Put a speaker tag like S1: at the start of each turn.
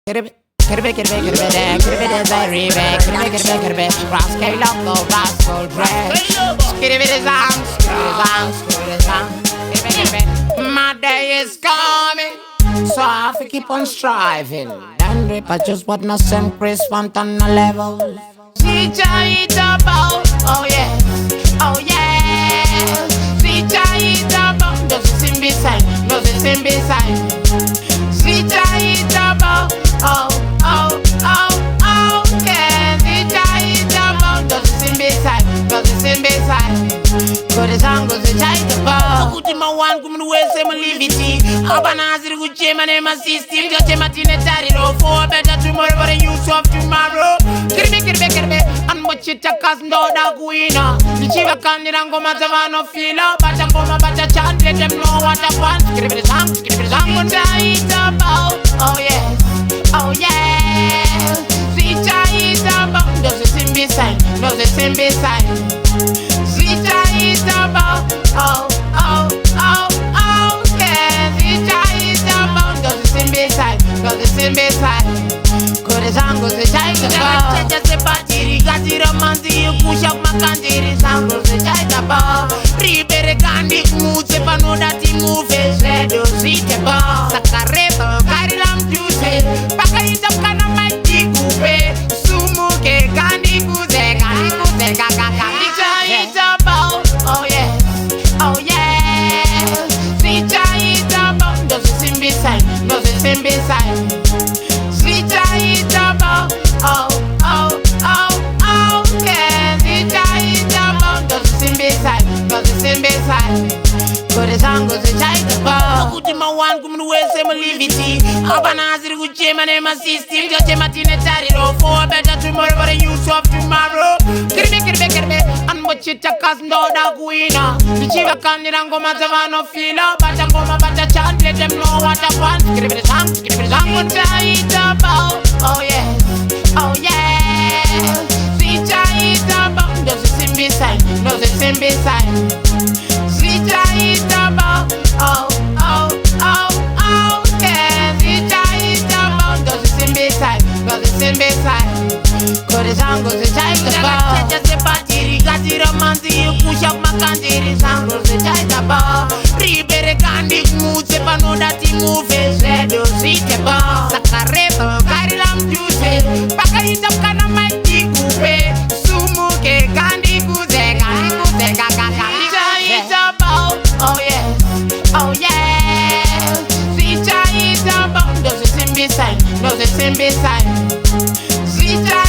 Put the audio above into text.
S1: Kirby, very big. Kirby, Rascal Loco, Rascal Drag. Kirby the song. My day is coming, so I have to keep on striving. And rip, I just want no same Chris want on a level. Zvichaita, oh yes, oh yes. Zvichaita, does it seem beside? Does it seem beside? Zvichaita, oh, oh, oh, oh, yeah. Zvichaita, does it seem beside? Does it seem beside? Good as I'm good, Zvichaita. Put in my one, come to West Livinity. Abanazir, good Jim and my system. Got him at in a title for better tomorrow, but a use of tomorrow. Kirby, and what you take us no dog winner. The Chiva Candidango Matavano filo, but I'm going to chant, let them know what I want. Kirby the song, Zvichaita, oh yes, oh yes. Zvichaita, does it seem beside? Does it seem beside? Zvichaita, oh, oh, oh, oh, yeah. Zvichaita, does it seem beside? Does it seem beside? Zango Zvichaita, chacha sepatiri, gatira manzi, pusha makandiri. Zango Zvichaita, ribere kandi kumutse panodati move, zedo zite sakareba, karilam juice, pakaita kana maiti kupe, sumuke kandi kuze, kaka. Zvichaita, oh yes, oh yes. Zvichaita, does it seem beside? Does it seem beside? Zvichaita, oh, oh, oh, oh, yeah. Zvichaita, does it seem beside? Does it seem beside? Good as I'm good, Zvichaita. Put in my one, come to West Livinity. Abanazir, good Jim and my system. Got him at in a title for better tomorrow, but a use of tomorrow. Kirby, and what you take us no dog winner. The Chiva Candidango Matavano filo, but I'm going to chant, let them know what I want. Kirby the song, Zvichaita, oh yes, oh yes. Zvichaita, does it seem beside? Does it seem beside? Zvichaita, oh, oh, oh, oh, yeah. Zvichaita, does it seem beside? Does it seem beside? Good as I'm good, Zvichaita, chacha sepatiri, gatira manzi, pusha makandiri. Zango Zvichaita, ribere kandi kumutse panodati move, zedo zite sakareba, karilam juice, pakaita kana maiti kupe, sumuke kandi kuze, kaka. Zvichaita, oh yes, oh yes. Zvichaita, does it seem beside? Does it seem beside? Zvichaita.